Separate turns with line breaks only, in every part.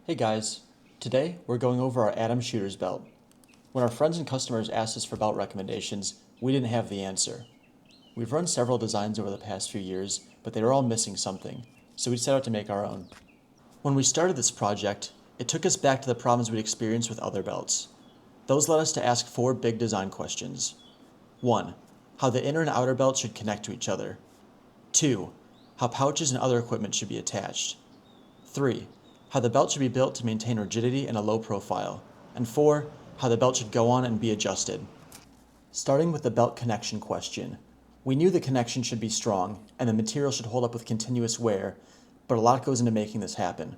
Hey guys, today we're going over our Atom Shooters belt. When our friends and customers asked us for belt recommendations, we didn't have the answer. We've run several designs over the past few years, but they were all missing something, so we set out to make our own. When we started this project, it took us back to the problems we'd experienced with other belts. Those led us to ask 4 big design questions. 1. How the inner and outer belt should connect to each other. 2. How pouches and other equipment should be attached. 3. How the belt should be built to maintain rigidity and a low profile. And 4. How the belt should go on and be adjusted. Starting with the belt connection question. We knew the connection should be strong and the material should hold up with continuous wear, but a lot goes into making this happen.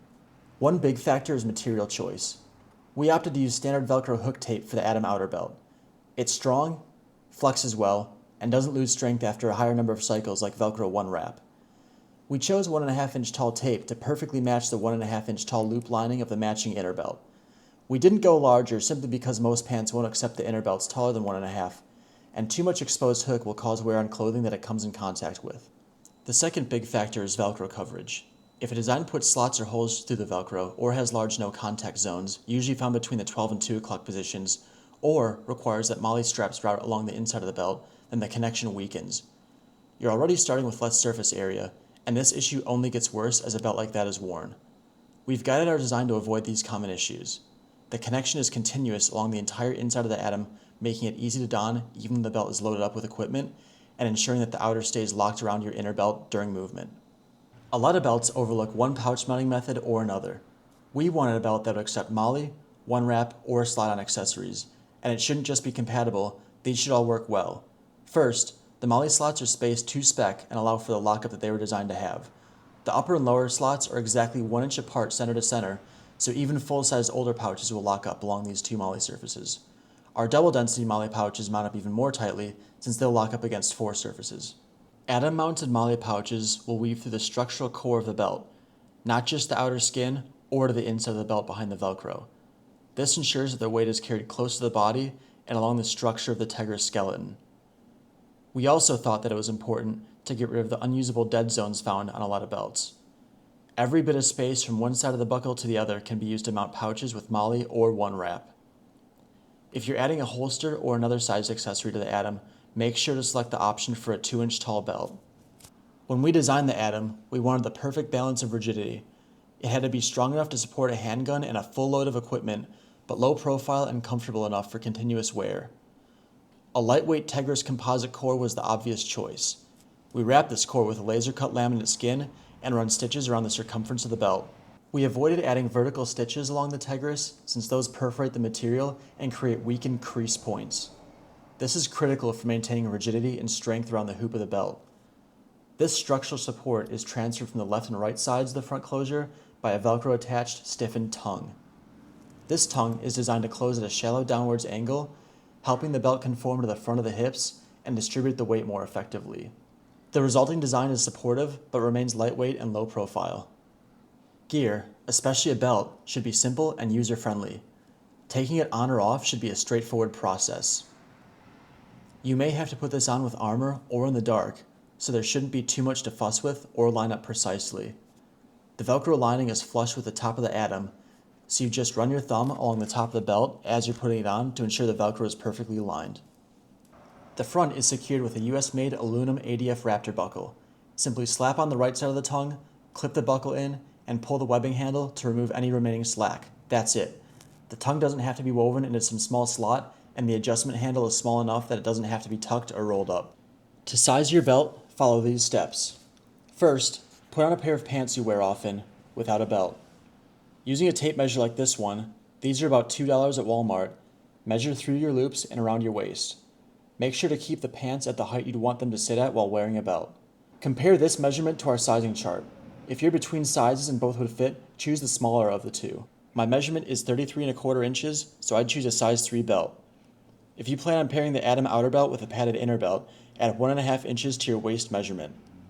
One big factor is material choice. We opted to use standard Velcro hook tape for the Atom outer belt. It's strong, flexes well, and doesn't lose strength after a higher number of cycles like Velcro One Wrap. We chose 1.5 inch tall tape to perfectly match the 1.5 inch tall loop lining of the matching inner belt. We didn't go larger simply because most pants won't accept the inner belts taller than 1.5, and too much exposed hook will cause wear on clothing that it comes in contact with. The second big factor is Velcro coverage. If a design puts slots or holes through the Velcro or has large no contact zones, usually found between the 12 and 2 o'clock positions, or requires that MOLLE straps route along the inside of the belt, then the connection weakens. You're already starting with less surface area, and this issue only gets worse as a belt like that is worn. We've guided our design to avoid these common issues. The connection is continuous along the entire inside of the Atom, making it easy to don even when the belt is loaded up with equipment, and ensuring that the outer stays locked around your inner belt during movement. A lot of belts overlook one pouch mounting method or another. We wanted a belt that would accept MOLLE, One Wrap, or slide-on accessories, and it shouldn't just be compatible, these should all work well. First, the MOLLE slots are spaced to spec and allow for the lockup that they were designed to have. The upper and lower slots are exactly 1 inch apart center to center, so even full-size older pouches will lock up along these two MOLLE surfaces. Our double-density MOLLE pouches mount up even more tightly since they'll lock up against 4 surfaces. Atom-mounted MOLLE pouches will weave through the structural core of the belt, not just the outer skin or to the inside of the belt behind the Velcro. This ensures that the weight is carried close to the body and along the structure of the Tegra skeleton. We also thought that it was important to get rid of the unusable dead zones found on a lot of belts. Every bit of space from one side of the buckle to the other can be used to mount pouches with MOLLE or One Wrap. If you're adding a holster or another size accessory to the Atom, make sure to select the option for a 2 inch tall belt. When we designed the Atom, we wanted the perfect balance of rigidity. It had to be strong enough to support a handgun and a full load of equipment, but low profile and comfortable enough for continuous wear. A lightweight Tegra's composite core was the obvious choice. We wrapped this core with a laser-cut laminate skin and run stitches around the circumference of the belt. We avoided adding vertical stitches along the Tegris since those perforate the material and create weakened crease points. This is critical for maintaining rigidity and strength around the hoop of the belt. This structural support is transferred from the left and right sides of the front closure by a Velcro-attached stiffened tongue. This tongue is designed to close at a shallow downwards angle, helping the belt conform to the front of the hips and distribute the weight more effectively. The resulting design is supportive but remains lightweight and low profile. Gear, especially a belt, should be simple and user-friendly. Taking it on or off should be a straightforward process. You may have to put this on with armor or in the dark, so there shouldn't be too much to fuss with or line up precisely. The Velcro lining is flush with the top of the Atom, so you just run your thumb along the top of the belt as you're putting it on to ensure the Velcro is perfectly aligned. The front is secured with a US-made aluminum ADF Raptor buckle. Simply slap on the right side of the tongue, clip the buckle in, and pull the webbing handle to remove any remaining slack. That's it. The tongue doesn't have to be woven into some small slot, and the adjustment handle is small enough that it doesn't have to be tucked or rolled up. To size your belt, follow these steps. First, put on a pair of pants you wear often, without a belt. Using a tape measure like this one, these are about $2 at Walmart. Measure through your loops and around your waist. Make sure to keep the pants at the height you'd want them to sit at while wearing a belt. Compare this measurement to our sizing chart. If you're between sizes and both would fit, choose the smaller of the two. My measurement is 33¼ inches, so I'd choose a size 3 belt. If you plan on pairing the Atom outer belt with a padded inner belt, add 1.5 inches to your waist measurement.